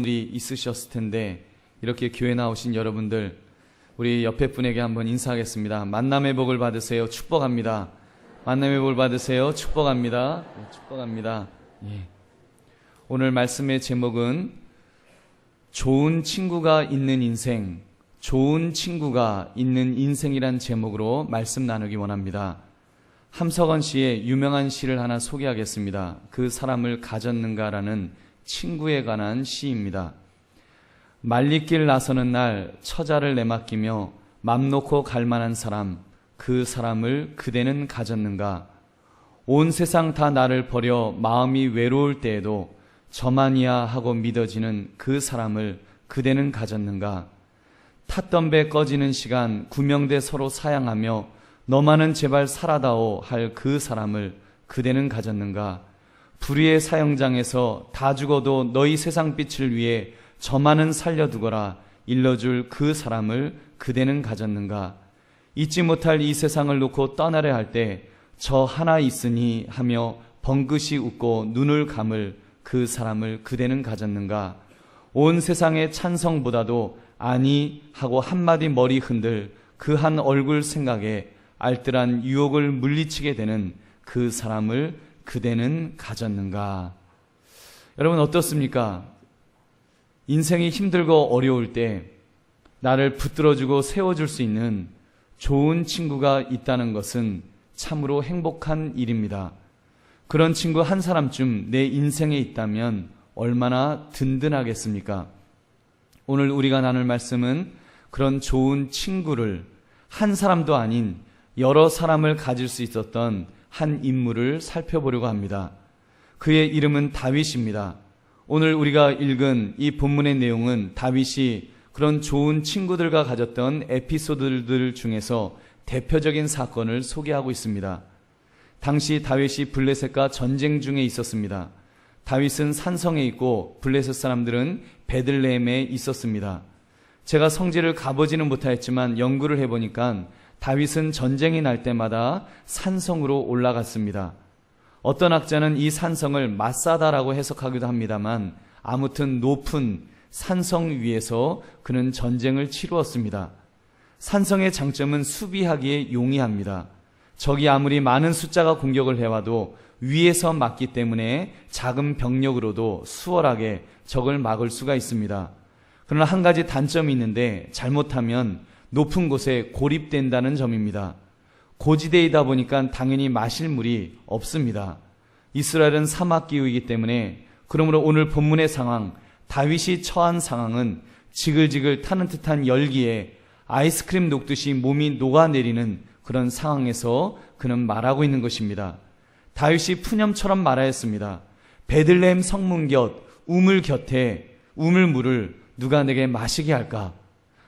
분들이 있으셨을 텐데 이렇게 교회 나오신 여러분들, 우리 옆에 분에게 한번 인사하겠습니다. 만남의 복을 받으세요. 축복합니다. 만남의 복을 받으세요. 축복합니다. 축복합니다. 예. 오늘 말씀의 제목은 좋은 친구가 있는 인생, 좋은 친구가 있는 인생이란 제목으로 말씀 나누기 원합니다. 함석원 씨의 유명한 시를 하나 소개하겠습니다. 그 사람을 가졌는가라는 친구에 관한 시입니다. 말리길 나서는 날 처자를 내맡기며 맘 놓고 갈 만한 사람, 그 사람을 그대는 가졌는가. 온 세상 다 나를 버려 마음이 외로울 때에도 저만이야 하고 믿어지는 그 사람을 그대는 가졌는가. 탔던 배 꺼지는 시간 구명대 서로 사양하며 너만은 제발 살아다오 할 그 사람을 그대는 가졌는가. 불의의 사형장에서 다 죽어도 너희 세상 빛을 위해 저만은 살려두거라 일러줄 그 사람을 그대는 가졌는가. 잊지 못할 이 세상을 놓고 떠나려 할 때 저 하나 있으니 하며 벙긋이 웃고 눈을 감을 그 사람을 그대는 가졌는가. 온 세상의 찬성보다도 아니 하고 한마디 머리 흔들 그 한 얼굴 생각에 알뜰한 유혹을 물리치게 되는 그 사람을 그대는 가졌는가. 여러분 어떻습니까? 인생이 힘들고 어려울 때 나를 붙들어주고 세워줄 수 있는 좋은 친구가 있다는 것은 참으로 행복한 일입니다. 그런 친구 한 사람쯤 내 인생에 있다면 얼마나 든든하겠습니까? 오늘 우리가 나눌 말씀은 그런 좋은 친구를, 한 사람도 아닌 여러 사람을 가질 수 있었던 한 인물을 살펴보려고 합니다. 그의 이름은 다윗입니다. 오늘 우리가 읽은 이 본문의 내용은 다윗이 그런 좋은 친구들과 가졌던 에피소드들 중에서 대표적인 사건을 소개하고 있습니다. 당시 다윗이 블레셋과 전쟁 중에 있었습니다. 다윗은 산성에 있고 블레셋 사람들은 베들레헴에 있었습니다. 제가 성지를 가보지는 못하였지만 연구를 해보니까 다윗은 전쟁이 날 때마다 산성으로 올라갔습니다. 어떤 학자는 이 산성을 마사다라고 해석하기도 합니다만 아무튼 높은 산성 위에서 그는 전쟁을 치루었습니다. 산성의 장점은 수비하기에 용이합니다. 적이 아무리 많은 숫자가 공격을 해와도 위에서 막기 때문에 작은 병력으로도 수월하게 적을 막을 수가 있습니다. 그러나 한 가지 단점이 있는데 잘못하면 높은 곳에 고립된다는 점입니다. 고지대이다 보니까 당연히 마실 물이 없습니다. 이스라엘은 사막기후이기 때문에 그러므로 오늘 본문의 상황, 다윗이 처한 상황은 지글지글 타는 듯한 열기에 아이스크림 녹듯이 몸이 녹아내리는 그런 상황에서 그는 말하고 있는 것입니다. 다윗이 푸념처럼 말하였습니다. 베들레헴 성문 곁 우물 곁에 우물물을 누가 내게 마시게 할까?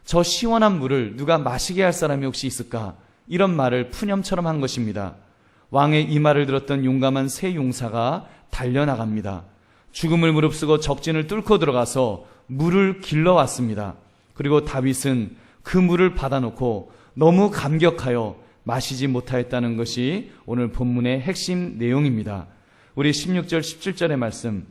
저 시원한 물을 누가 마시게 할 사람이 혹시 있을까? 이런 말을 푸념처럼 한 것입니다. 왕의 이 말을 들었던 용감한 세 용사가 달려나갑니다. 죽음을 무릅쓰고 적진을 뚫고 들어가서 물을 길러왔습니다. 그리고 다윗은 그 물을 받아놓고 너무 감격하여 마시지 못하였다는 것이 오늘 본문의 핵심 내용입니다. 우리 16절 17절의 말씀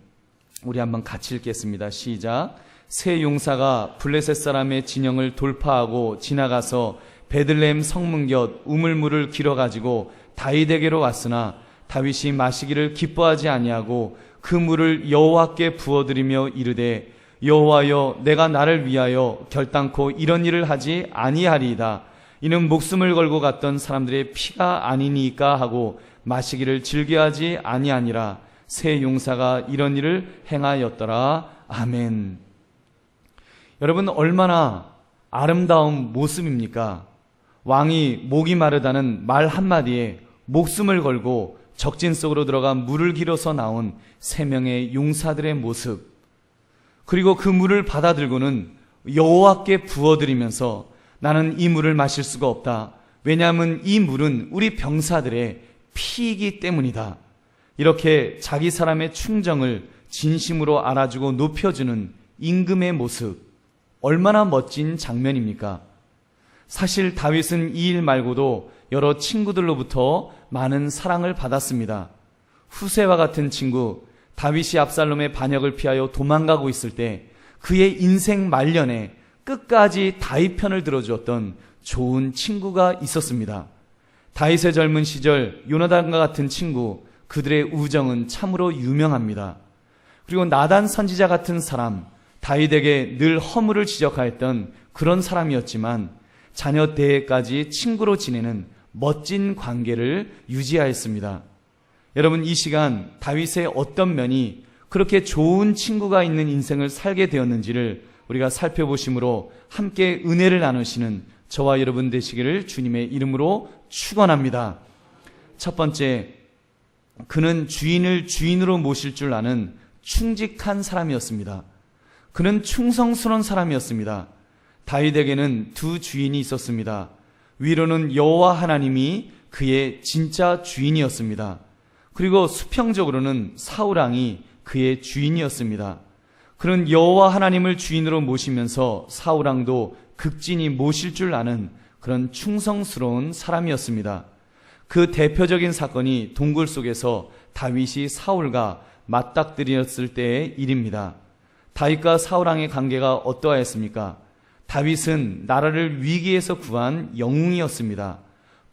우리 한번 같이 읽겠습니다. 시작. 세 용사가 블레셋 사람의 진영을 돌파하고 지나가서 베들레헴 성문 곁 우물물을 길어가지고 다윗에게로 왔으나 다윗이 마시기를 기뻐하지 아니하고 그 물을 여호와께 부어드리며 이르되 여호와여 내가 나를 위하여 결단코 이런 일을 하지 아니하리이다. 이는 목숨을 걸고 갔던 사람들의 피가 아니니까 하고 마시기를 즐겨하지 아니하니라. 세 용사가 이런 일을 행하였더라. 아멘. 여러분 얼마나 아름다운 모습입니까? 왕이 목이 마르다는 말 한마디에 목숨을 걸고 적진 속으로 들어가 물을 길어서 나온 세 명의 용사들의 모습, 그리고 그 물을 받아들고는 여호와께 부어드리면서 나는 이 물을 마실 수가 없다. 왜냐하면 이 물은 우리 병사들의 피이기 때문이다. 이렇게 자기 사람의 충정을 진심으로 알아주고 높여주는 임금의 모습, 얼마나 멋진 장면입니까? 사실 다윗은 이 일 말고도 여러 친구들로부터 많은 사랑을 받았습니다. 후세와 같은 친구, 다윗이 압살롬의 반역을 피하여 도망가고 있을 때 그의 인생 말년에 끝까지 다윗 편을 들어주었던 좋은 친구가 있었습니다. 다윗의 젊은 시절 요나단과 같은 친구, 그들의 우정은 참으로 유명합니다. 그리고 나단 선지자 같은 사람, 다윗에게 늘 허물을 지적하였던 그런 사람이었지만 자녀 때까지 친구로 지내는 멋진 관계를 유지하였습니다. 여러분, 이 시간 다윗의 어떤 면이 그렇게 좋은 친구가 있는 인생을 살게 되었는지를 우리가 살펴보심으로 함께 은혜를 나누시는 저와 여러분 되시기를 주님의 이름으로 축원합니다. 첫 번째, 그는 주인을 주인으로 모실 줄 아는 충직한 사람이었습니다. 그는 충성스러운 사람이었습니다. 다윗에게는 두 주인이 있었습니다. 위로는 여호와 하나님이 그의 진짜 주인이었습니다. 그리고 수평적으로는 사울 왕이 그의 주인이었습니다. 그는 여호와 하나님을 주인으로 모시면서 사울 왕도 극진히 모실 줄 아는 그런 충성스러운 사람이었습니다. 그 대표적인 사건이 동굴 속에서 다윗이 사울과 맞닥뜨렸을 때의 일입니다. 다윗과 사울 왕의 관계가 어떠하였습니까? 다윗은 나라를 위기에서 구한 영웅이었습니다.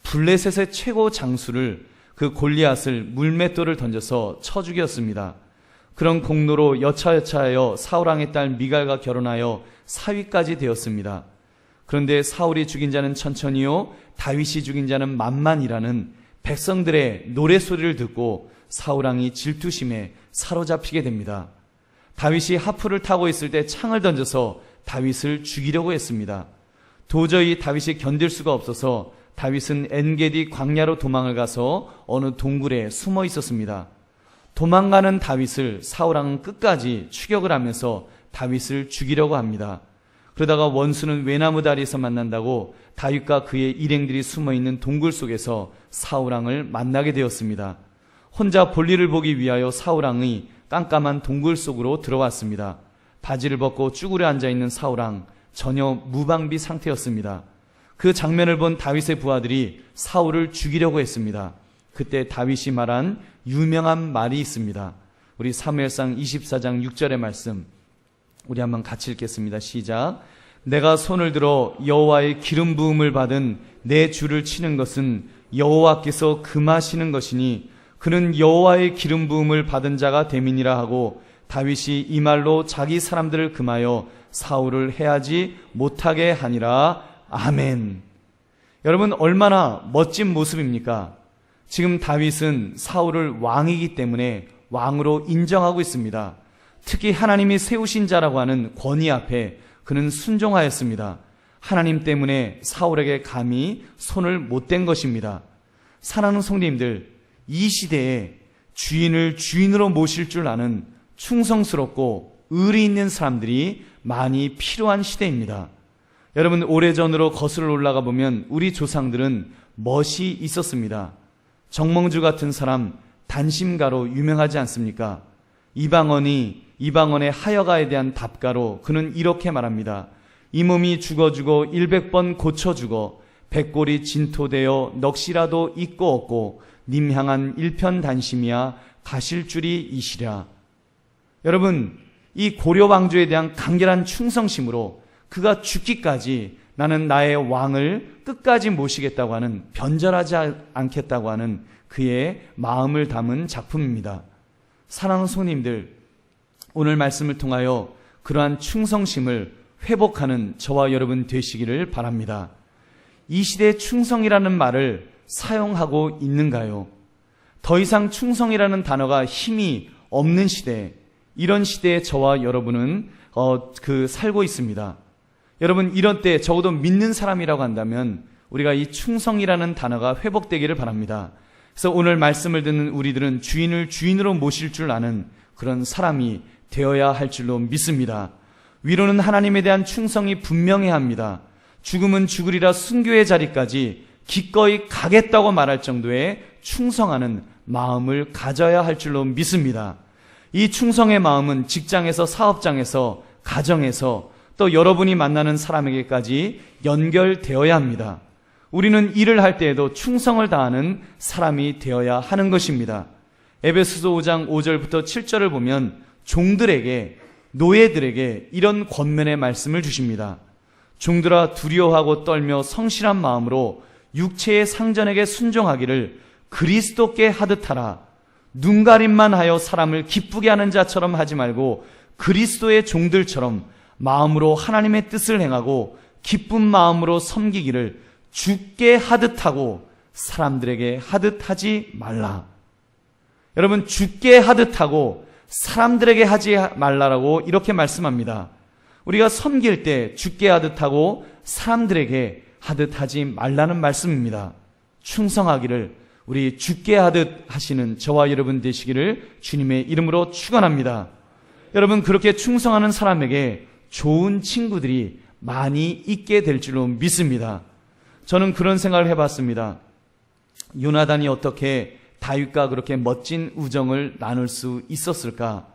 블레셋의 최고 장수를, 그 골리앗을 물맷돌을 던져서 쳐 죽였습니다. 그런 공로로 여차여차하여 사울 왕의 딸 미갈과 결혼하여 사위까지 되었습니다. 그런데 사울이 죽인 자는 천천히요, 다윗이 죽인 자는 만만이라는 백성들의 노래소리를 듣고 사울 왕이 질투심에 사로잡히게 됩니다. 다윗이 하프를 타고 있을 때 창을 던져서 다윗을 죽이려고 했습니다. 도저히 다윗이 견딜 수가 없어서 다윗은 엔게디 광야로 도망을 가서 어느 동굴에 숨어 있었습니다. 도망가는 다윗을 사울 왕은 끝까지 추격을 하면서 다윗을 죽이려고 합니다. 그러다가 원수는 외나무 다리에서 만난다고 다윗과 그의 일행들이 숨어있는 동굴 속에서 사울 왕을 만나게 되었습니다. 혼자 볼일을 보기 위하여 사울 왕이 깜깜한 동굴 속으로 들어왔습니다. 바지를 벗고 쭈그려 앉아있는 사울 왕, 전혀 무방비 상태였습니다. 그 장면을 본 다윗의 부하들이 사울을 죽이려고 했습니다. 그때 다윗이 말한 유명한 말이 있습니다. 우리 사무엘상 24장 6절의 말씀, 우리 한번 같이 읽겠습니다. 시작. 내가 손을 들어 여호와의 기름 부음을 받은 내 주를 치는 것은 여호와께서 금하시는 것이니 그는 여호와의 기름 부음을 받은 자가 됨이니라 하고, 다윗이 이 말로 자기 사람들을 금하여 사울을 해하지 못하게 하니라. 아멘. 여러분, 얼마나 멋진 모습입니까? 지금 다윗은 사울을 왕이기 때문에 왕으로 인정하고 있습니다. 특히 하나님이 세우신 자라고 하는 권위 앞에 그는 순종하였습니다. 하나님 때문에 사울에게 감히 손을 못 댄 것입니다. 사랑하는 성도님들, 이 시대에 주인을 주인으로 모실 줄 아는 충성스럽고 의리 있는 사람들이 많이 필요한 시대입니다. 여러분, 오래전으로 거슬러 올라가 보면 우리 조상들은 멋이 있었습니다. 정몽주 같은 사람 단심가로 유명하지 않습니까? 이방원의 하여가에 대한 답가로 그는 이렇게 말합니다. 이 몸이 죽어 100번 고쳐 죽어 백골이 진토되어 넋이라도 있고 없고 님 향한 일편단심이야 가실 줄이 이시랴. 여러분, 이 고려 왕조에 대한 강렬한 충성심으로 그가 죽기까지 나는 나의 왕을 끝까지 모시겠다고 하는, 변절하지 않겠다고 하는 그의 마음을 담은 작품입니다. 사랑하는 성도님들, 오늘 말씀을 통하여 그러한 충성심을 회복하는 저와 여러분 되시기를 바랍니다. 이 시대에 충성이라는 말을 사용하고 있는가요? 더 이상 충성이라는 단어가 힘이 없는 시대, 이런 시대에 저와 여러분은 살고 있습니다. 여러분, 이런 때 적어도 믿는 사람이라고 한다면 우리가 이 충성이라는 단어가 회복되기를 바랍니다. 그래서 오늘 말씀을 듣는 우리들은 주인을 주인으로 모실 줄 아는 그런 사람이 되어야 할 줄로 믿습니다. 위로는 하나님에 대한 충성이 분명해야 합니다. 죽으면 죽으리라 순교의 자리까지 기꺼이 가겠다고 말할 정도의 충성하는 마음을 가져야 할 줄로 믿습니다. 이 충성의 마음은 직장에서, 사업장에서, 가정에서, 또 여러분이 만나는 사람에게까지 연결되어야 합니다. 우리는 일을 할 때에도 충성을 다하는 사람이 되어야 하는 것입니다. 에베소서 5장 5절부터 7절을 보면 종들에게 노예들에게 이런 권면의 말씀을 주십니다. 종들아 두려워하고 떨며 성실한 마음으로 육체의 상전에게 순종하기를 그리스도께 하듯 하라. 눈가림만 하여 사람을 기쁘게 하는 자처럼 하지 말고 그리스도의 종들처럼 마음으로 하나님의 뜻을 행하고 기쁜 마음으로 섬기기를 주께 하듯 하고 사람들에게 하듯 하지 말라. 여러분, 주께 하듯 하고 사람들에게 하지 말라라고 이렇게 말씀합니다. 우리가 섬길 때 주께 하듯 하고 사람들에게 하듯 하지 말라는 말씀입니다. 충성하기를 우리 주께 하듯 하시는 저와 여러분 되시기를 주님의 이름으로 축원합니다. 여러분, 그렇게 충성하는 사람에게 좋은 친구들이 많이 있게 될 줄로 믿습니다. 저는 그런 생각을 해봤습니다. 요나단이 어떻게 다윗과 그렇게 멋진 우정을 나눌 수 있었을까?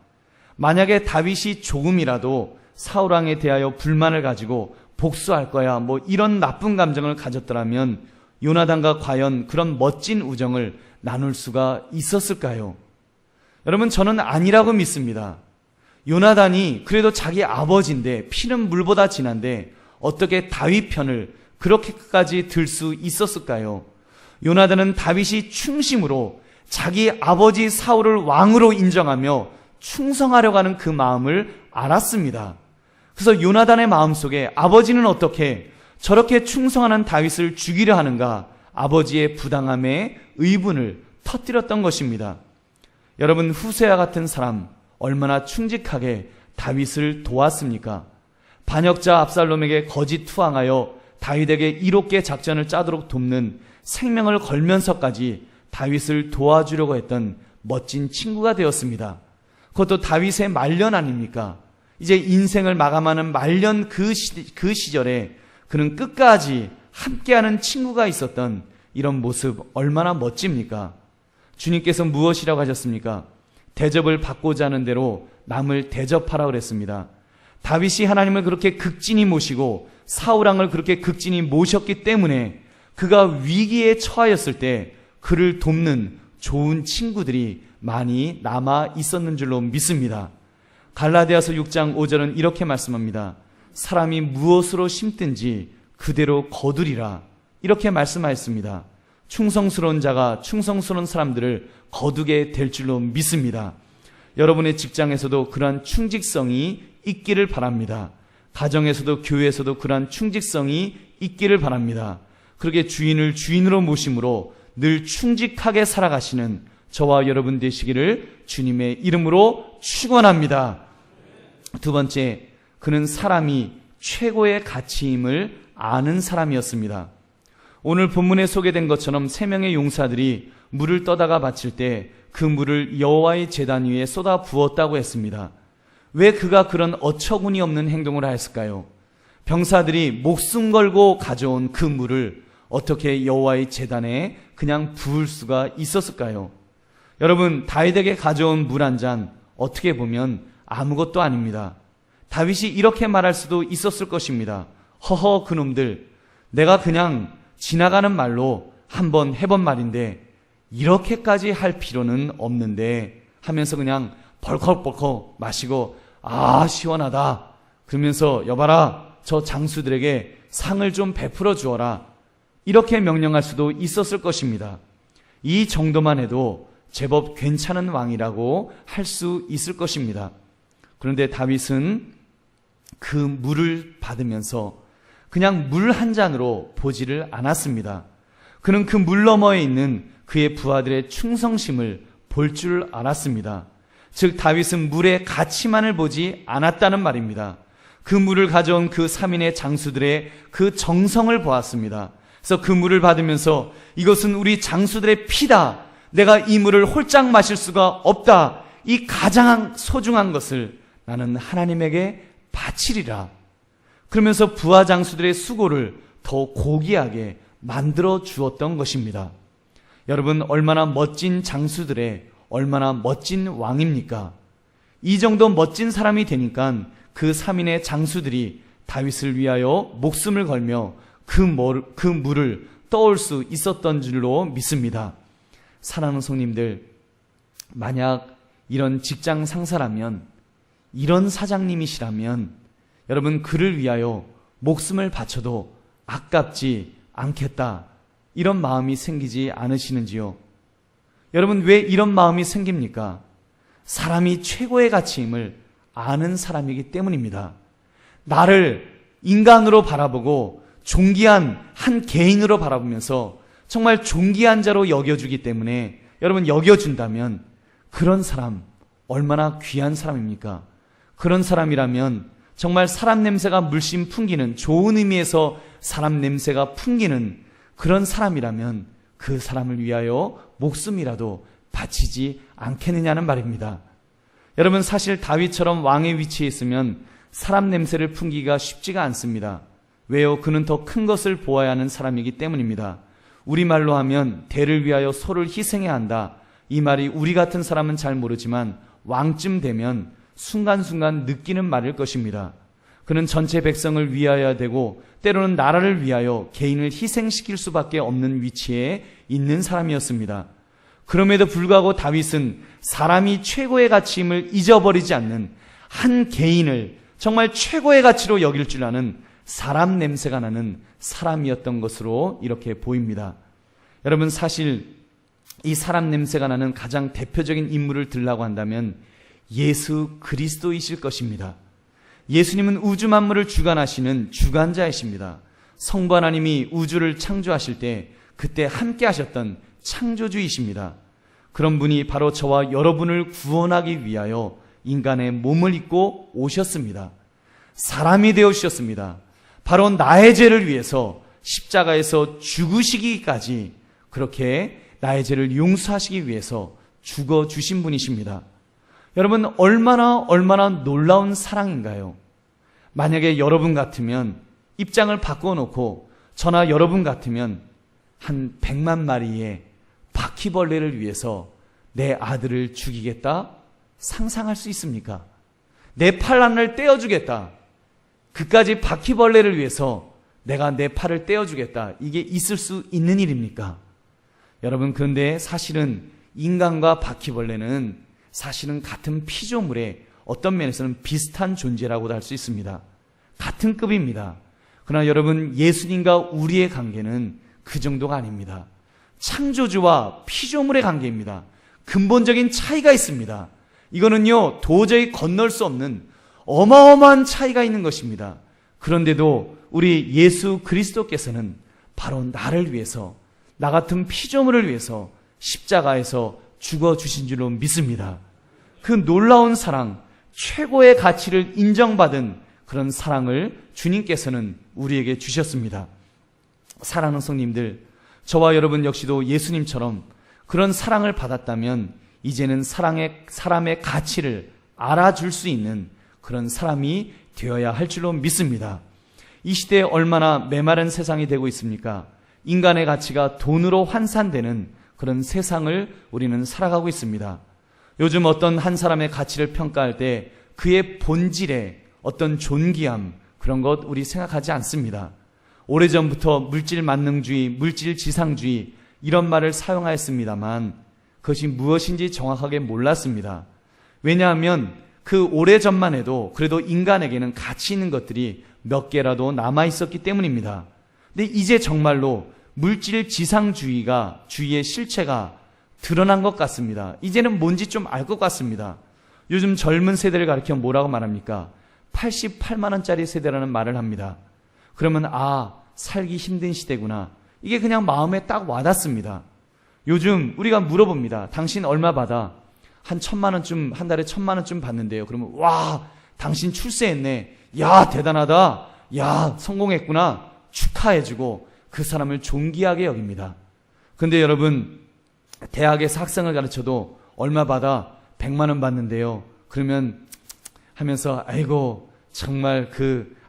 만약에 다윗이 조금이라도 사울왕에 대하여 불만을 가지고 복수할 거야 뭐 이런 나쁜 감정을 가졌더라면 요나단과 과연 그런 멋진 우정을 나눌 수가 있었을까요? 여러분, 저는 아니라고 믿습니다. 요나단이 그래도 자기 아버지인데 피는 물보다 진한데 어떻게 다윗 편을 그렇게까지 들 수 있었을까요? 요나단은 다윗이 충심으로 자기 아버지 사울을 왕으로 인정하며 충성하려고 하는 그 마음을 알았습니다. 그래서 요나단의 마음속에 아버지는 어떻게 저렇게 충성하는 다윗을 죽이려 하는가, 아버지의 부당함에 의분을 터뜨렸던 것입니다. 여러분, 후세와 같은 사람 얼마나 충직하게 다윗을 도왔습니까? 반역자 압살롬에게 거짓 투항하여 다윗에게 이롭게 작전을 짜도록 돕는 생명을 걸면서까지 다윗을 도와주려고 했던 멋진 친구가 되었습니다. 그것도 다윗의 말년 아닙니까? 이제 인생을 마감하는 말년 그 시절에 그는 끝까지 함께하는 친구가 있었던 이런 모습 얼마나 멋집니까? 주님께서 무엇이라고 하셨습니까? 대접을 받고자 하는 대로 남을 대접하라고 그랬습니다. 다윗이 하나님을 그렇게 극진히 모시고 사울왕을 그렇게 극진히 모셨기 때문에 그가 위기에 처하였을 때 그를 돕는 좋은 친구들이 많이 남아 있었는 줄로 믿습니다. 갈라디아서 6장 5절은 이렇게 말씀합니다. 사람이 무엇으로 심든지 그대로 거두리라, 이렇게 말씀하였습니다. 충성스러운 자가 충성스러운 사람들을 거두게 될 줄로 믿습니다. 여러분의 직장에서도 그러한 충직성이 있기를 바랍니다. 가정에서도 교회에서도 그러한 충직성이 있기를 바랍니다. 그렇게 주인을 주인으로 모심으로 늘 충직하게 살아가시는 저와 여러분 되시기를 주님의 이름으로 축원합니다. 두 번째, 그는 사람이 최고의 가치임을 아는 사람이었습니다. 오늘 본문에 소개된 것처럼 3명의 용사들이 물을 떠다가 바칠 때 그 물을 여호와의 제단 위에 쏟아 부었다고 했습니다. 왜 그가 그런 어처구니 없는 행동을 하였을까요? 병사들이 목숨 걸고 가져온 그 물을 어떻게 여호와의 제단에 그냥 부을 수가 있었을까요? 여러분, 다윗에게 가져온 물 한 잔 어떻게 보면 아무것도 아닙니다. 다윗이 이렇게 말할 수도 있었을 것입니다. 허허, 그놈들, 내가 그냥 지나가는 말로 한번 해본 말인데 이렇게까지 할 필요는 없는데 하면서 그냥 벌컥벌컥 마시고 아 시원하다 그러면서 여봐라, 저 장수들에게 상을 좀 베풀어 주어라, 이렇게 명령할 수도 있었을 것입니다. 이 정도만 해도 제법 괜찮은 왕이라고 할 수 있을 것입니다. 그런데 다윗은 그 물을 받으면서 그냥 물 한 잔으로 보지를 않았습니다. 그는 그 물 너머에 있는 그의 부하들의 충성심을 볼 줄 알았습니다. 즉 다윗은 물의 가치만을 보지 않았다는 말입니다. 그 물을 가져온 그 3인의 장수들의 그 정성을 보았습니다. 그래서 그 물을 받으면서 이것은 우리 장수들의 피다, 내가 이 물을 홀짝 마실 수가 없다, 이 가장 소중한 것을 나는 하나님에게 바치리라. 그러면서 부하 장수들의 수고를 더 고귀하게 만들어 주었던 것입니다. 여러분, 얼마나 멋진 장수들의 얼마나 멋진 왕입니까? 이 정도 멋진 사람이 되니까 그 3인의 장수들이 다윗을 위하여 목숨을 걸며 그 물을 떠올 수 있었던 줄로 믿습니다. 사랑하는 성님들, 만약 이런 직장 상사라면 이런 사장님이시라면 여러분 그를 위하여 목숨을 바쳐도 아깝지 않겠다, 이런 마음이 생기지 않으시는지요? 여러분 왜 이런 마음이 생깁니까? 사람이 최고의 가치임을 아는 사람이기 때문입니다. 나를 인간으로 바라보고 존귀한 한 개인으로 바라보면서 정말 존귀한 자로 여겨주기 때문에 여러분 여겨준다면 그런 사람 얼마나 귀한 사람입니까? 그런 사람이라면 정말 사람 냄새가 물씬 풍기는, 좋은 의미에서 사람 냄새가 풍기는 그런 사람이라면 그 사람을 위하여 목숨이라도 바치지 않겠느냐는 말입니다. 여러분 사실 다윗처럼 왕의 위치에 있으면 사람 냄새를 풍기기가 쉽지가 않습니다. 왜요? 그는 더 큰 것을 보아야 하는 사람이기 때문입니다. 우리말로 하면 대를 위하여 소를 희생해야 한다. 이 말이 우리 같은 사람은 잘 모르지만 왕쯤 되면 순간순간 느끼는 말일 것입니다. 그는 전체 백성을 위하여야 되고 때로는 나라를 위하여 개인을 희생시킬 수밖에 없는 위치에 있는 사람이었습니다. 그럼에도 불구하고 다윗은 사람이 최고의 가치임을 잊어버리지 않는, 한 개인을 정말 최고의 가치로 여길 줄 아는 사람 냄새가 나는 사람이었던 것으로 이렇게 보입니다. 여러분 사실 이 사람 냄새가 나는 가장 대표적인 인물을 들라고 한다면 예수 그리스도이실 것입니다. 예수님은 우주 만물을 주관하시는 주관자이십니다. 성부 하나님이 우주를 창조하실 때 그때 함께 하셨던 창조주이십니다. 그런 분이 바로 저와 여러분을 구원하기 위하여 인간의 몸을 입고 오셨습니다. 사람이 되어주셨습니다. 바로 나의 죄를 위해서 십자가에서 죽으시기까지 그렇게 나의 죄를 용서하시기 위해서 죽어주신 분이십니다. 여러분 얼마나 놀라운 사랑인가요? 만약에 여러분 같으면 입장을 바꿔놓고 저나 여러분 같으면 한 100만 마리의 바퀴벌레를 위해서 내 아들을 죽이겠다? 상상할 수 있습니까? 내 팔 하나를 떼어주겠다. 그까지 바퀴벌레를 위해서 내가 내 팔을 떼어주겠다. 이게 있을 수 있는 일입니까? 여러분 그런데 사실은 인간과 바퀴벌레는 사실은 같은 피조물의 어떤 면에서는 비슷한 존재라고도 할 수 있습니다. 같은 급입니다. 그러나 여러분 예수님과 우리의 관계는 그 정도가 아닙니다. 창조주와 피조물의 관계입니다. 근본적인 차이가 있습니다. 이거는요 도저히 건널 수 없는 어마어마한 차이가 있는 것입니다. 그런데도 우리 예수 그리스도께서는 바로 나를 위해서, 나 같은 피조물을 위해서 십자가에서 죽어주신 줄로 믿습니다. 그 놀라운 사랑, 최고의 가치를 인정받은 그런 사랑을 주님께서는 우리에게 주셨습니다. 사랑하는 성님들, 저와 여러분 역시도 예수님처럼 그런 사랑을 받았다면 이제는 사람의 가치를 알아줄 수 있는 그런 사람이 되어야 할 줄로 믿습니다. 이 시대에 얼마나 메마른 세상이 되고 있습니까? 인간의 가치가 돈으로 환산되는 그런 세상을 우리는 살아가고 있습니다. 요즘 어떤 한 사람의 가치를 평가할 때 그의 본질에 어떤 존귀함, 그런 것 우리 생각하지 않습니다. 오래전부터 물질 만능주의, 물질 지상주의 이런 말을 사용하였습니다만 그것이 무엇인지 정확하게 몰랐습니다. 왜냐하면 그 오래전만 해도 그래도 인간에게는 가치 있는 것들이 몇 개라도 남아 있었기 때문입니다. 근데 이제 정말로 물질 지상주의가 주의의 실체가 드러난 것 같습니다. 이제는 뭔지 좀 알 것 같습니다. 요즘 젊은 세대를 가리켜 뭐라고 말합니까? 88만 원짜리 세대라는 말을 합니다. 그러면 살기 힘든 시대구나. 이게 그냥 마음에 딱 와닿습니다. 요즘 우리가 물어봅니다. 당신 얼마 받아? 한 1,000만 원쯤, 한 달에 1,000만 원쯤 받는데요. 그러면 와, 당신 출세했네. 야, 대단하다. 야, 성공했구나. 축하해주고 그 사람을 존귀하게 여깁니다. 근데 여러분, 대학에서 학생을 가르쳐도 얼마 받아? 100만 원 받는데요. 그러면 하면서 아이고 정말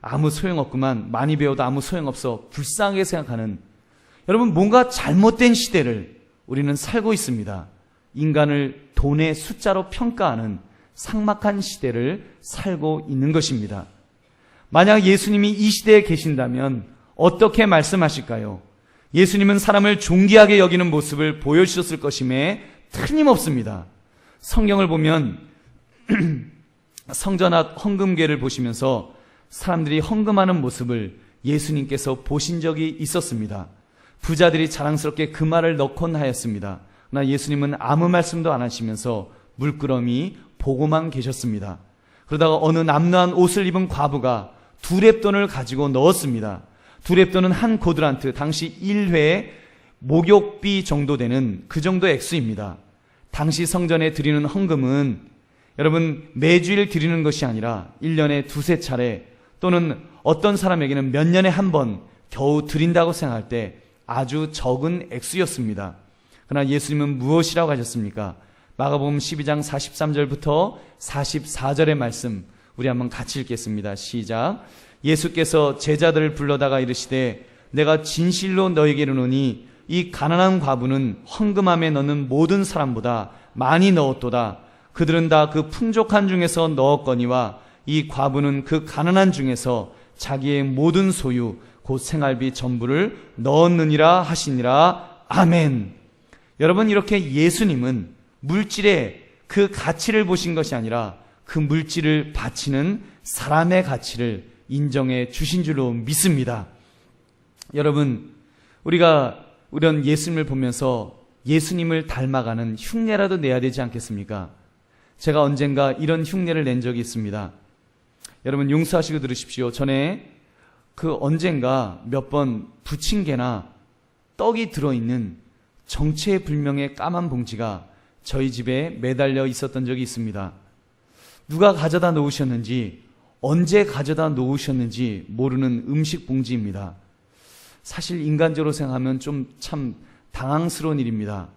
아무 소용없구만. 많이 배워도 아무 소용없어. 불쌍하게 생각하는, 여러분 뭔가 잘못된 시대를 우리는 살고 있습니다. 인간을 돈의 숫자로 평가하는 삭막한 시대를 살고 있는 것입니다. 만약 예수님이 이 시대에 계신다면 어떻게 말씀하실까요? 예수님은 사람을 존귀하게 여기는 모습을 보여주셨을 것임에 틀림없습니다. 성경을 보면 성전 앞 헌금계를 보시면서 사람들이 헌금하는 모습을 예수님께서 보신 적이 있었습니다. 부자들이 자랑스럽게 그 말을 넣곤 하였습니다. 그러나 예수님은 아무 말씀도 안 하시면서 물끄러미 보고만 계셨습니다. 그러다가 어느 남루한 옷을 입은 과부가 2렙돈을 가지고 넣었습니다. 2렙돈은 한 고드란트, 당시 1회의 목욕비 정도 되는 그 정도 액수입니다. 당시 성전에 드리는 헌금은 여러분 매주일 드리는 것이 아니라 1년에 2~3차례 또는 어떤 사람에게는 몇 년에 한 번 겨우 드린다고 생각할 때 아주 적은 액수였습니다. 그러나 예수님은 무엇이라고 하셨습니까? 마가복음 12장 43절부터 44절의 말씀 우리 한번 같이 읽겠습니다. 시작. 예수께서 제자들을 불러다가 이르시되 내가 진실로 너희에게 이르노니 이 가난한 과부는 헌금함에 넣는 모든 사람보다 많이 넣었도다. 그들은 다 그 풍족한 중에서 넣었거니와 이 과부는 그 가난한 중에서 자기의 모든 소유 곧 생활비 전부를 넣었느니라 하시니라. 아멘. 여러분, 이렇게 예수님은 물질의 그 가치를 보신 것이 아니라 그 물질을 바치는 사람의 가치를 인정해 주신 줄로 믿습니다. 여러분, 우리가 이런 예수님을 보면서 예수님을 닮아가는 흉내라도 내야 되지 않겠습니까? 제가 언젠가 이런 흉내를 낸 적이 있습니다. 여러분 용서하시고 들으십시오. 전에 그 언젠가 몇 번 부침개나 떡이 들어있는 정체불명의 까만 봉지가 저희 집에 매달려 있었던 적이 있습니다. 누가 가져다 놓으셨는지, 언제 가져다 놓으셨는지 모르는 음식 봉지입니다. 사실 인간적으로 생각하면 좀 참 당황스러운 일입니다.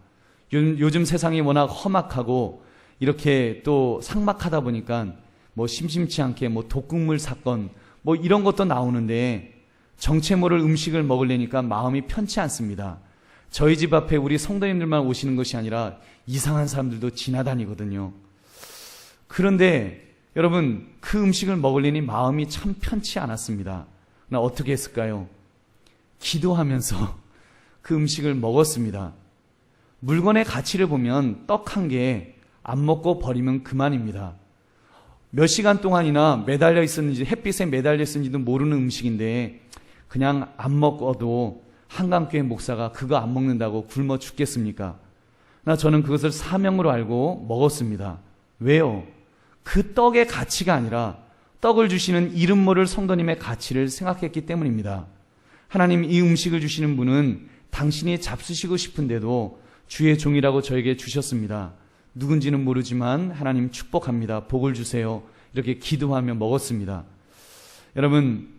요즘 세상이 워낙 험악하고 이렇게 또 삭막하다 보니까 뭐 심심치 않게 뭐 독극물 사건 뭐 이런 것도 나오는데 정체 모를 음식을 먹으려니까 마음이 편치 않습니다. 저희 집 앞에 우리 성도님들만 오시는 것이 아니라 이상한 사람들도 지나다니거든요. 그런데 여러분 그 음식을 먹으려니 마음이 참 편치 않았습니다. 나 어떻게 했을까요? 기도하면서 그 음식을 먹었습니다. 물건의 가치를 보면 떡 한 개 안 먹고 버리면 그만입니다. 몇 시간 동안이나 매달려 있었는지, 햇빛에 매달려 있었는지도 모르는 음식인데 그냥 안 먹어도 한강교회 목사가 그거 안 먹는다고 굶어 죽겠습니까? 저는 그것을 사명으로 알고 먹었습니다. 왜요? 그 떡의 가치가 아니라 떡을 주시는 이름 모를 성도님의 가치를 생각했기 때문입니다. 하나님, 이 음식을 주시는 분은 당신이 잡수시고 싶은데도 주의 종이라고 저에게 주셨습니다. 누군지는 모르지만 하나님 축복합니다. 복을 주세요. 이렇게 기도하며 먹었습니다. 여러분,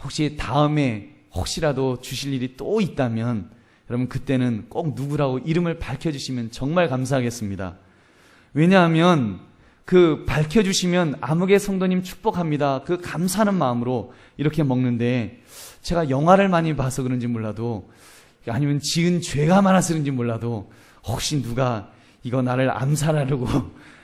혹시 다음에 혹시라도 주실 일이 또 있다면 여러분 그때는 꼭 누구라고 이름을 밝혀주시면 정말 감사하겠습니다. 왜냐하면 그 밝혀주시면 아무개 성도님 축복합니다. 그 감사하는 마음으로 이렇게 먹는데 제가 영화를 많이 봐서 그런지 몰라도 아니면 지은 죄가 많아서 그런지 몰라도 혹시 누가 이거 나를 암살하려고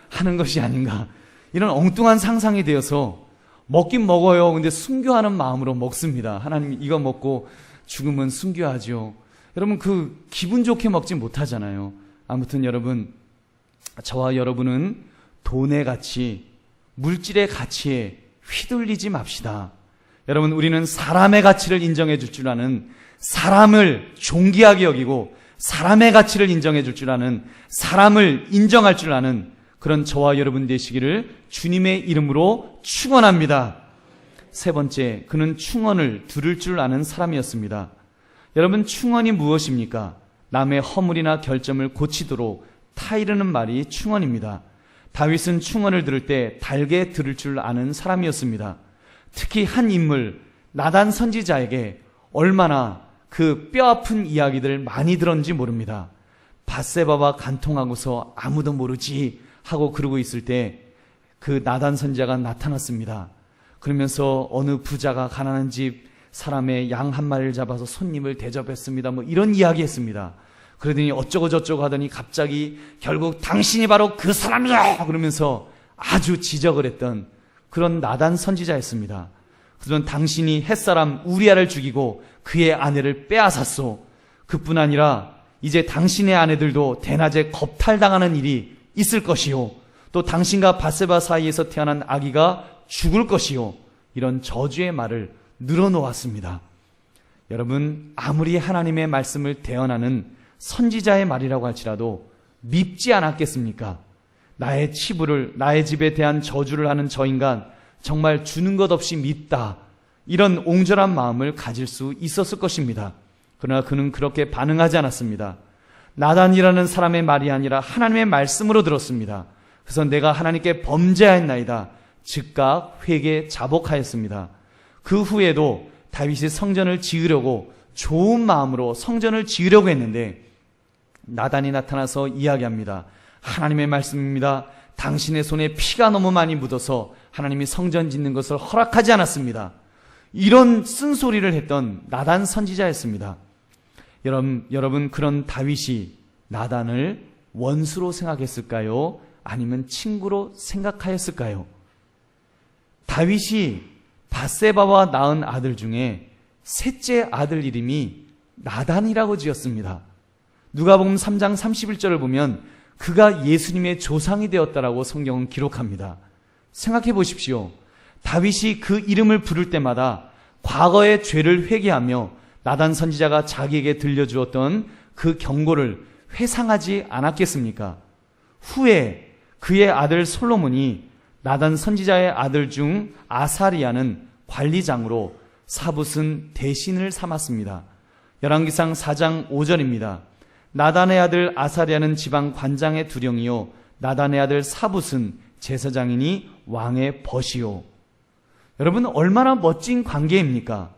하는 것이 아닌가 이런 엉뚱한 상상이 되어서 먹긴 먹어요. 근데 순교하는 마음으로 먹습니다. 하나님 이거 먹고 죽으면 순교하죠. 여러분 그 기분 좋게 먹지 못하잖아요. 아무튼 여러분, 저와 여러분은 돈의 가치, 물질의 가치에 휘둘리지 맙시다. 여러분, 우리는 사람의 가치를 인정해 줄 줄 아는, 사람을 존귀하게 여기고 사람의 가치를 인정해 줄 줄 아는, 사람을 인정할 줄 아는 그런 저와 여러분 되시기를 주님의 이름으로 축원합니다. 세 번째, 그는 충언을 들을 줄 아는 사람이었습니다. 여러분, 충언이 무엇입니까? 남의 허물이나 결점을 고치도록 타이르는 말이 충언입니다. 다윗은 충언을 들을 때 달게 들을 줄 아는 사람이었습니다. 특히 한 인물 나단 선지자에게 얼마나 그 뼈아픈 이야기들을 많이 들었는지 모릅니다. 밧세바와 간통하고서 아무도 모르지 하고 그러고 있을 때 그 나단 선지자가 나타났습니다. 그러면서 어느 부자가 가난한 집 사람의 양 한 마리를 잡아서 손님을 대접했습니다. 뭐 이런 이야기 했습니다. 그러더니 어쩌고 저쩌고 하더니 갑자기 결국 당신이 바로 그 사람이야! 그러면서 아주 지적을 했던 그런 나단 선지자였습니다. 그런 당신이 햇사람 우리아를 죽이고 그의 아내를 빼앗았소. 그뿐 아니라 이제 당신의 아내들도 대낮에 겁탈당하는 일이 있을 것이요. 또 당신과 밧세바 사이에서 태어난 아기가 죽을 것이요. 이런 저주의 말을 늘어놓았습니다. 여러분, 아무리 하나님의 말씀을 대언하는 선지자의 말이라고 할지라도 밉지 않았겠습니까? 나의 치부를, 나의 집에 대한 저주를 하는 저 인간 정말 주는 것 없이 밉다. 이런 옹졸한 마음을 가질 수 있었을 것입니다. 그러나 그는 그렇게 반응하지 않았습니다. 나단이라는 사람의 말이 아니라 하나님의 말씀으로 들었습니다. 그래서 내가 하나님께 범죄하였나이다. 즉각 회개 자복하였습니다. 그 후에도 다윗이 성전을 지으려고 좋은 마음으로 성전을 지으려고 했는데 나단이 나타나서 이야기합니다. 하나님의 말씀입니다. 당신의 손에 피가 너무 많이 묻어서 하나님이 성전 짓는 것을 허락하지 않았습니다. 이런 쓴소리를 했던 나단 선지자였습니다. 여러분, 그런 다윗이 나단을 원수로 생각했을까요? 아니면 친구로 생각하였을까요? 다윗이 밧세바와 낳은 아들 중에 셋째 아들 이름이 나단이라고 지었습니다. 누가복음 3장 31절을 보면 그가 예수님의 조상이 되었다라고 성경은 기록합니다. 생각해 보십시오. 다윗이 그 이름을 부를 때마다 과거의 죄를 회개하며 나단 선지자가 자기에게 들려주었던 그 경고를 회상하지 않았겠습니까? 후에 그의 아들 솔로몬이 나단 선지자의 아들 중 아사리아는 관리장으로 사붓은 대신을 삼았습니다. 열왕기상 4장 5절입니다. 나단의 아들 아사리아는 지방 관장의 두령이요 나단의 아들 사붓은 제사장이니 왕의 벗이요. 여러분, 얼마나 멋진 관계입니까?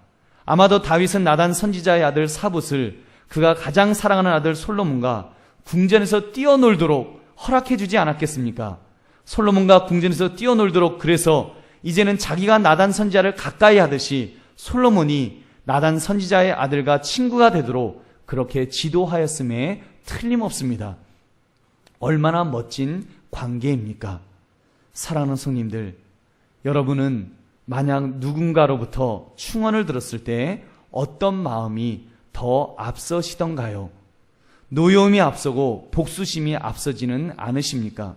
아마도 다윗은 나단 선지자의 아들 사붓을 그가 가장 사랑하는 아들 솔로몬과 궁전에서 뛰어놀도록 허락해 주지 않았겠습니까? 솔로몬과 궁전에서 뛰어놀도록 그래서 이제는 자기가 나단 선지자를 가까이 하듯이 솔로몬이 나단 선지자의 아들과 친구가 되도록 그렇게 지도하였음에 틀림없습니다. 얼마나 멋진 관계입니까? 사랑하는 성님들, 여러분은 만약 누군가로부터 충언을 들었을 때 어떤 마음이 더 앞서시던가요? 노여움이 앞서고 복수심이 앞서지는 않으십니까?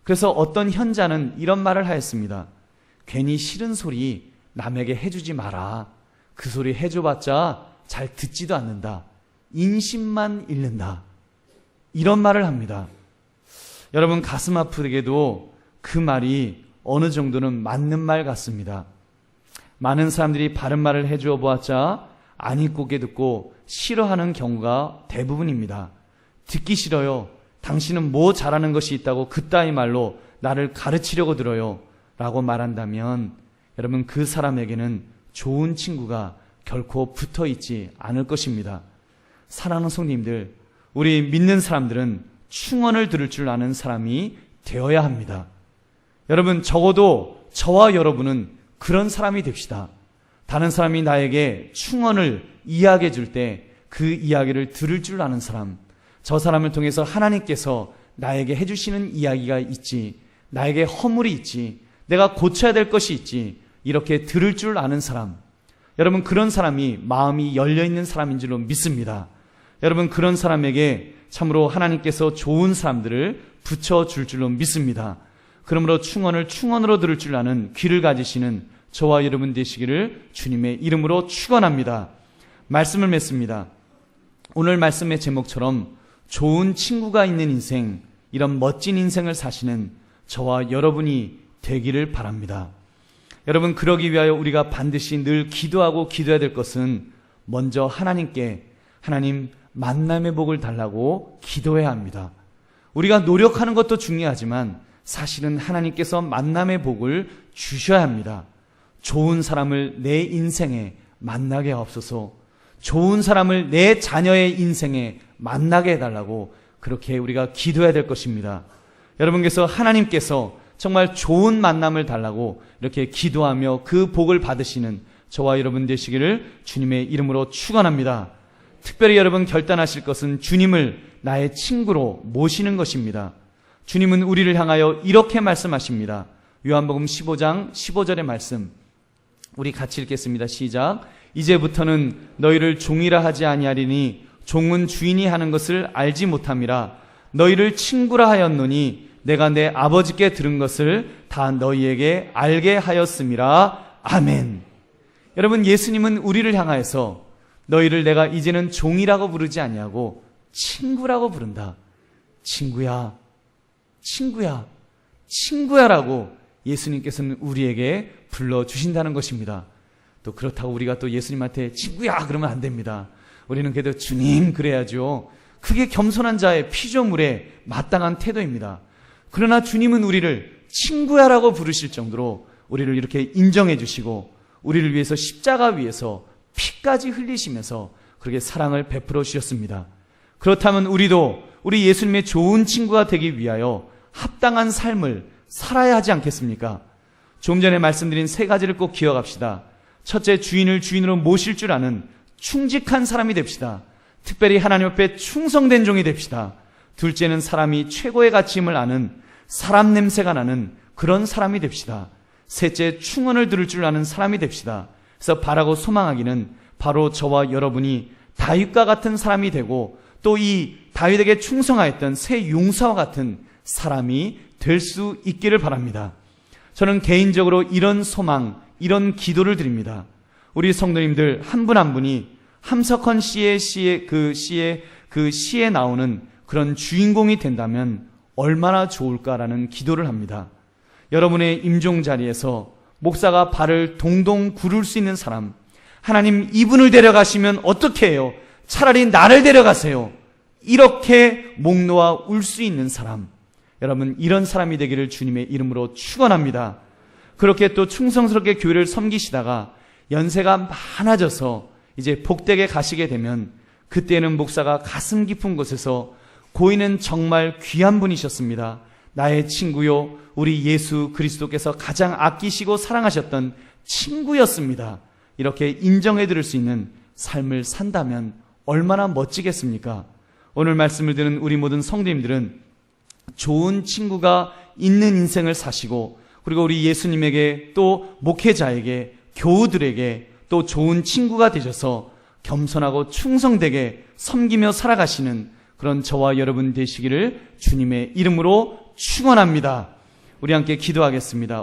그래서 어떤 현자는 이런 말을 하였습니다. 괜히 싫은 소리 남에게 해주지 마라. 그 소리 해줘봤자 잘 듣지도 않는다. 인심만 잃는다. 이런 말을 합니다. 여러분, 가슴 아프게도 그 말이 어느 정도는 맞는 말 같습니다. 많은 사람들이 바른 말을 해주어 보았자 안 입고게 듣고 싫어하는 경우가 대부분입니다. 듣기 싫어요. 당신은 뭐 잘하는 것이 있다고 그따위 말로 나를 가르치려고 들어요. 라고 말한다면 여러분, 그 사람에게는 좋은 친구가 결코 붙어 있지 않을 것입니다. 사랑하는 성도님들, 우리 믿는 사람들은 충언을 들을 줄 아는 사람이 되어야 합니다. 여러분, 적어도 저와 여러분은 그런 사람이 됩시다. 다른 사람이 나에게 충언을 이야기해 줄 때 그 이야기를 들을 줄 아는 사람, 저 사람을 통해서 하나님께서 나에게 해주시는 이야기가 있지, 나에게 허물이 있지, 내가 고쳐야 될 것이 있지, 이렇게 들을 줄 아는 사람, 여러분, 그런 사람이 마음이 열려있는 사람인 줄로 믿습니다. 여러분, 그런 사람에게 참으로 하나님께서 좋은 사람들을 붙여줄 줄로 믿습니다. 그러므로 충언을 충언으로 들을 줄 아는 귀를 가지시는 저와 여러분 되시기를 주님의 이름으로 축원합니다. 말씀을 맺습니다. 오늘 말씀의 제목처럼 좋은 친구가 있는 인생, 이런 멋진 인생을 사시는 저와 여러분이 되기를 바랍니다. 여러분, 그러기 위하여 우리가 반드시 늘 기도하고 기도해야 될 것은 먼저 하나님께 하나님 만남의 복을 달라고 기도해야 합니다. 우리가 노력하는 것도 중요하지만 사실은 하나님께서 만남의 복을 주셔야 합니다. 좋은 사람을 내 인생에 만나게 하옵소서. 좋은 사람을 내 자녀의 인생에 만나게 해달라고 그렇게 우리가 기도해야 될 것입니다. 여러분께서 하나님께서 정말 좋은 만남을 달라고 이렇게 기도하며 그 복을 받으시는 저와 여러분 되시기를 주님의 이름으로 축원합니다. 특별히 여러분 결단하실 것은 주님을 나의 친구로 모시는 것입니다. 주님은 우리를 향하여 이렇게 말씀하십니다. 요한복음 15장 15절의 말씀, 우리 같이 읽겠습니다. 시작. 이제부터는 너희를 종이라 하지 아니하리니 종은 주인이 하는 것을 알지 못함이라. 너희를 친구라 하였노니 내가 내 아버지께 들은 것을 다 너희에게 알게 하였음이라. 아멘. 여러분, 예수님은 우리를 향하여서 너희를 내가 이제는 종이라고 부르지 아니하고 친구라고 부른다. 친구야, 친구야, 친구야라고 예수님께서는 우리에게 불러주신다는 것입니다. 또 그렇다고 우리가 또 예수님한테 친구야 그러면 안 됩니다. 우리는 그래도 주님 그래야죠. 그게 겸손한 자의 피조물에 마땅한 태도입니다. 그러나 주님은 우리를 친구야라고 부르실 정도로 우리를 이렇게 인정해 주시고 우리를 위해서 십자가 위에서 피까지 흘리시면서 그렇게 사랑을 베풀어 주셨습니다. 그렇다면 우리도 우리 예수님의 좋은 친구가 되기 위하여 합당한 삶을 살아야 하지 않겠습니까? 좀 전에 말씀드린 세 가지를 꼭 기억합시다. 첫째, 주인을 주인으로 모실 줄 아는 충직한 사람이 됩시다. 특별히 하나님 앞에 충성된 종이 됩시다. 둘째는 사람이 최고의 가치임을 아는 사람 냄새가 나는 그런 사람이 됩시다. 셋째, 충언을 들을 줄 아는 사람이 됩시다. 그래서 바라고 소망하기는 바로 저와 여러분이 다윗과 같은 사람이 되고 또 이 다윗에게 충성하였던 새 용사와 같은 사람이 될 수 있기를 바랍니다. 저는 개인적으로 이런 소망, 이런 기도를 드립니다. 우리 성도님들 한 분 한 분이 함석헌 씨의 시에 나오는 그런 주인공이 된다면 얼마나 좋을까라는 기도를 합니다. 여러분의 임종 자리에서 목사가 발을 동동 구를 수 있는 사람, 하나님 이분을 데려가시면 어떻게 해요? 차라리 나를 데려가세요. 이렇게 목 놓아 울 수 있는 사람, 여러분 이런 사람이 되기를 주님의 이름으로 축원합니다. 그렇게 또 충성스럽게 교회를 섬기시다가 연세가 많아져서 이제 복되게 가시게 되면 그때는 목사가 가슴 깊은 곳에서 고인은 정말 귀한 분이셨습니다. 나의 친구요, 우리 예수 그리스도께서 가장 아끼시고 사랑하셨던 친구였습니다. 이렇게 인정해 드릴 수 있는 삶을 산다면 얼마나 멋지겠습니까? 오늘 말씀을 듣는 우리 모든 성도님들은 좋은 친구가 있는 인생을 사시고 그리고 우리 예수님에게 또 목회자에게 교우들에게 또 좋은 친구가 되셔서 겸손하고 충성되게 섬기며 살아가시는 그런 저와 여러분 되시기를 주님의 이름으로 축원합니다. 우리 함께 기도하겠습니다.